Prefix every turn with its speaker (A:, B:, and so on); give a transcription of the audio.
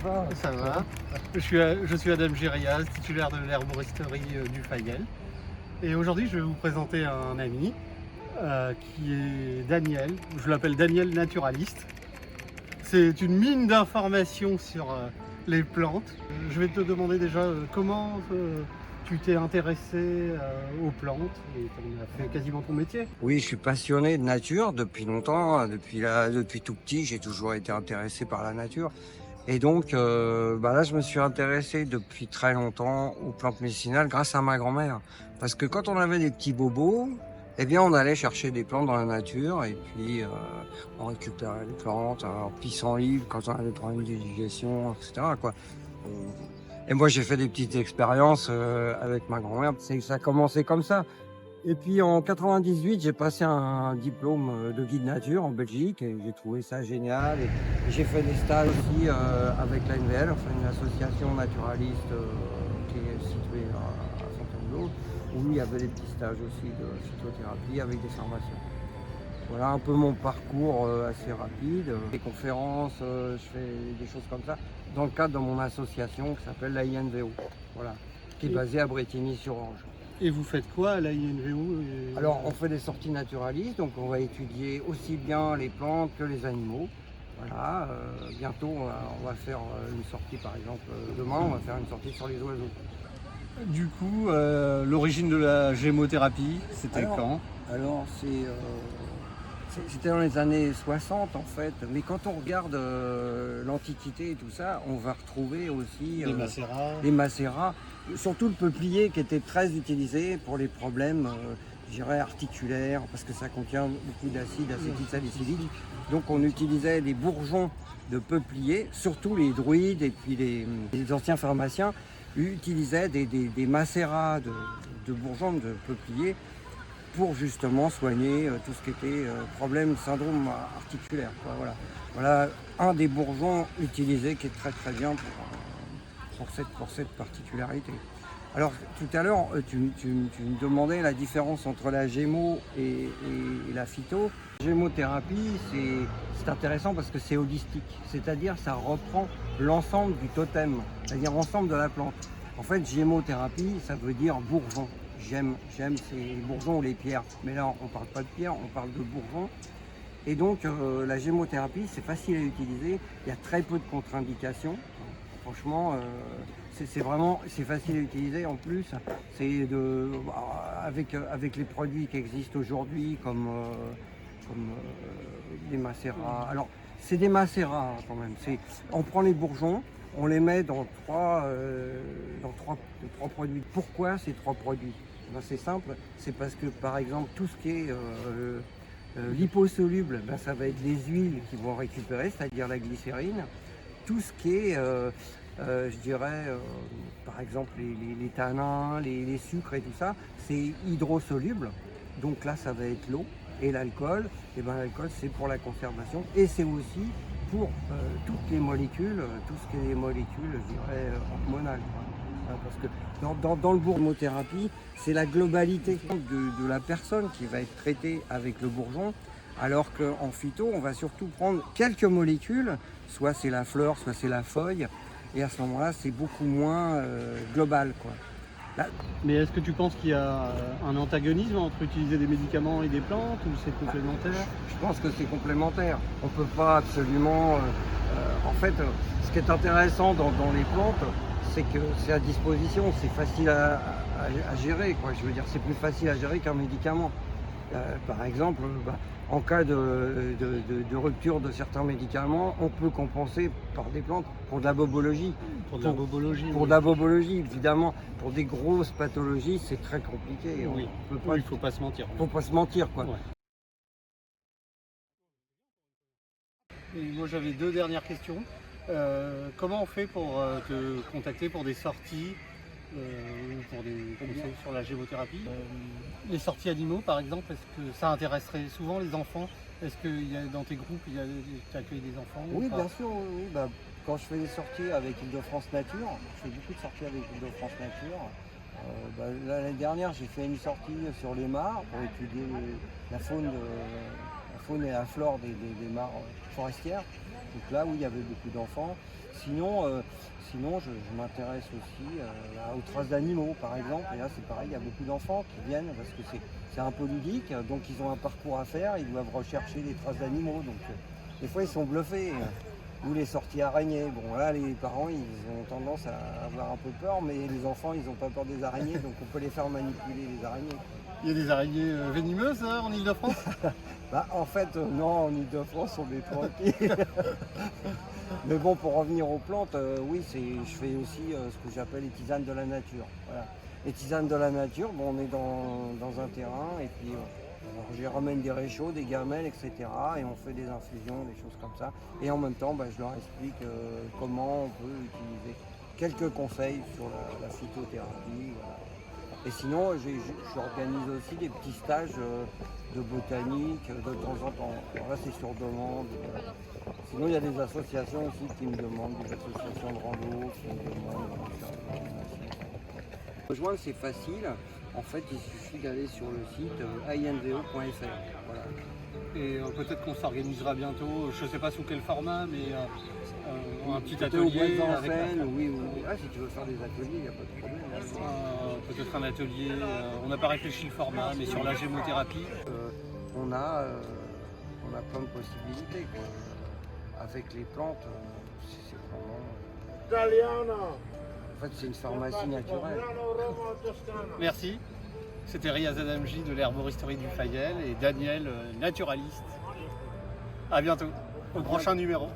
A: va?
B: Ça va. Je suis Adam Gérias, titulaire de l'herboristerie du Fayel. Et aujourd'hui, je vais vous présenter un ami qui est Daniel. Je l'appelle Daniel Naturaliste. C'est une mine d'informations sur les plantes. Je vais te demander déjà comment tu t'es intéressé aux plantes et tu en as fait quasiment ton métier.
A: Oui, je suis passionné de nature depuis longtemps. Depuis tout petit, j'ai toujours été intéressé par la nature. Et donc, là, je me suis intéressé depuis très longtemps aux plantes médicinales grâce à ma grand-mère. Parce que quand on avait des petits bobos, eh bien, on allait chercher des plantes dans la nature et puis on récupérait les plantes en pissenlit quand on avait des problèmes de digestion, etc., quoi. Et moi, j'ai fait des petites expériences avec ma grand-mère. Ça a commencé comme ça. Et puis en 98, j'ai passé un diplôme de guide nature en Belgique et j'ai trouvé ça génial. Et j'ai fait des stages aussi avec l'ANVL, enfin une association naturaliste qui est située à Fontainebleau, où il y avait des petits stages aussi de phytothérapie avec des formations. Voilà un peu mon parcours assez rapide. Des conférences, je fais des choses comme ça dans le cadre de mon association qui s'appelle la INVO, voilà, qui est basée à Brétigny-sur-Orge.
B: Et vous faites quoi à la INVO?
A: Alors, on fait des sorties naturalistes, donc on va étudier aussi bien les plantes que les animaux. Voilà, bientôt on va faire une sortie, par exemple, demain, on va faire une sortie sur les oiseaux.
B: Du coup, l'origine de la gémothérapie, c'était quand?
A: Alors, c'était dans les années 60 en fait, mais quand on regarde l'Antiquité et tout ça, on va retrouver aussi
B: Les
A: les macérats, surtout le peuplier qui était très utilisé pour les problèmes, je dirais, articulaires, parce que ça contient beaucoup d'acide acétylsalicylique. Donc on utilisait des bourgeons de peuplier, surtout les druides et puis les anciens pharmaciens utilisaient des macérats de bourgeons de peuplier pour justement soigner tout ce qui était problème, syndrome articulaire, quoi, voilà. Voilà un des bourgeons utilisés qui est très très bien pour cette particularité. Alors tout à l'heure, tu me demandais la différence entre la gémo et la phyto. La gémothérapie, c'est intéressant parce que c'est holistique, c'est-à-dire ça reprend l'ensemble du totem, c'est-à-dire l'ensemble de la plante. En fait, gémothérapie, ça veut dire bourgeon. J'aime, c'est les bourgeons ou les pierres. Mais là, on ne parle pas de pierres, on parle de bourgeons. Et donc, la gémothérapie, c'est facile à utiliser. Il y a très peu de contre-indications. Franchement, c'est facile à utiliser. En plus, avec les produits qui existent aujourd'hui, comme les macérats. Alors, c'est des macérats quand même. On prend les bourgeons, on les met dans trois produits. Pourquoi ces trois produits? C'est simple, c'est parce que par exemple tout ce qui est liposoluble, ça va être les huiles qui vont récupérer, c'est-à-dire la glycérine. Tout ce qui est, je dirais, par exemple les tanins, les sucres et tout ça, c'est hydrosoluble. Donc là, ça va être l'eau. Et l'alcool, l'alcool c'est pour la conservation et c'est aussi pour toutes les molécules, tout ce qui est les molécules, je dirais, hormonales. Parce que dans le bourgeothérapie, c'est la globalité de la personne qui va être traitée avec le bourgeon, alors qu'en phyto, on va surtout prendre quelques molécules, soit c'est la fleur, soit c'est la feuille, et à ce moment-là, c'est beaucoup moins global, quoi. Là,
B: mais est-ce que tu penses qu'il y a un antagonisme entre utiliser des médicaments et des plantes ou c'est complémentaire?
A: je pense que c'est complémentaire. On ne peut pas absolument... en fait, ce qui est intéressant dans les plantes, c'est que c'est à disposition, c'est facile à gérer, quoi. Je veux dire, c'est plus facile à gérer qu'un médicament. Par exemple, en cas de rupture de certains médicaments, on peut compenser par des plantes pour de la bobologie.
B: Pour de la bobologie.
A: Pour de la bobologie, évidemment. Pour des grosses pathologies, c'est très compliqué.
B: Oui, il ne faut pas se mentir.
A: Faut pas se mentir, quoi.
B: Ouais. Et moi, j'avais deux dernières questions. Comment on fait pour te contacter pour des sorties ou pour des conseils sur la gémothérapie? Les sorties animaux, par exemple, est-ce que ça intéresserait souvent les enfants? Est-ce que dans tes groupes, tu accueilles des enfants?
A: Oui, bien sûr. Oui. Quand je fais des sorties avec Île-de-France Nature, je fais beaucoup de sorties avec Île-de-France Nature. L'année dernière, j'ai fait une sortie sur les mares pour étudier la faune faune et la flore des mares forestières. Donc là où il y avait beaucoup d'enfants. Sinon, je m'intéresse aussi aux traces d'animaux, par exemple. Et là, c'est pareil, il y a beaucoup d'enfants qui viennent parce que c'est un peu ludique. Donc, ils ont un parcours à faire, ils doivent rechercher des traces d'animaux. Donc, des fois, ils sont bluffés. Ou les sorties araignées. Bon, là, les parents, ils ont tendance à avoir un peu peur, mais les enfants, ils n'ont pas peur des araignées. Donc, on peut les faire manipuler, les araignées.
B: Il y a des araignées venimeuses en Ile-de-France?
A: Bah, en fait, non, en Ile-de-France, on est tranquille. Mais bon, pour revenir aux plantes, oui, je fais aussi ce que j'appelle les tisanes de la nature. Voilà. Les tisanes de la nature, bon, on est dans un terrain et puis je ramène des réchauds, des gamelles, etc. Et on fait des infusions, des choses comme ça. Et en même temps, bah, je leur explique comment on peut utiliser quelques conseils sur la phytothérapie. Voilà. Et sinon, j'organise aussi des petits stages de botanique de temps en temps. Alors là, c'est sur demande. Sinon, il y a des associations aussi qui me demandent, des associations de rando, qui me demandent de faire des animations. Rejoindre, c'est facile. En fait, il suffit d'aller sur le site invo.fr. Voilà.
B: Et peut-être qu'on s'organisera bientôt, je ne sais pas sous quel format, mais un petit
A: Au
B: atelier.
A: bois de Vincennes, oui. Ah, si tu veux faire des ateliers, il n'y a pas de problème.
B: Peut-être un atelier, on n'a pas réfléchi le format, mais sur la gémothérapie.
A: On a plein de possibilités, quoi. Avec les plantes, c'est vraiment... En fait, c'est une pharmacie naturelle.
B: Merci. C'était Riaz Adamji de l'herboristerie du Fayel et Daniel, naturaliste. À bientôt, au prochain numéro.